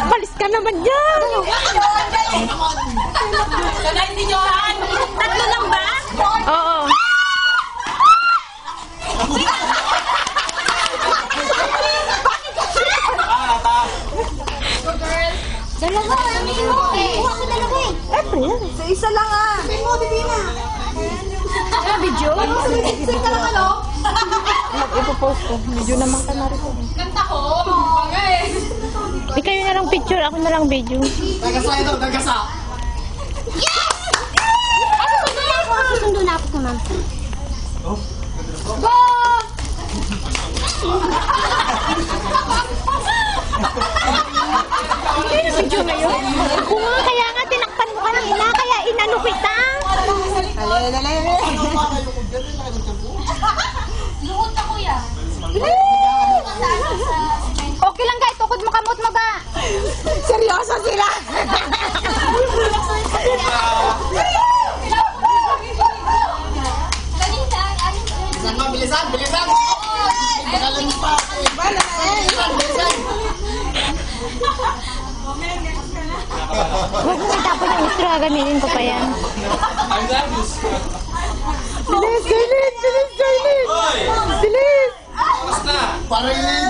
Balis ka naman dyan! Tatlo lang ba? Oo. Dalawa, sabihin mo. Kuha ko dalawa eh. April. Sa isa lang ah. Sabihin mo, Divina. Ano, video? Sing ka lang ano? Ipopost ko. Video naman ka na rin. Kanta ko. Panga eh. Di kayo na lang picture, ako na lang video. Nagasa ito, nagasa. Yes! Susundo na ako kay ma'am. Go! Hindi na video ngayon. Ako nga, kaya nga tinakpan mo ka ng ina, kaya inano kita. Luhod ka kuya. Okay lang guys, tukod mo kamot mo ba? Seryoso sila. Bilisan mo, bilisan, bilisan. Magaling pa. Bilisan, bilisan. Huwag mo itapon yung straw, gamitin ko pa yan. Bilis, bilis, bilis, bilis! Bilis! Para yun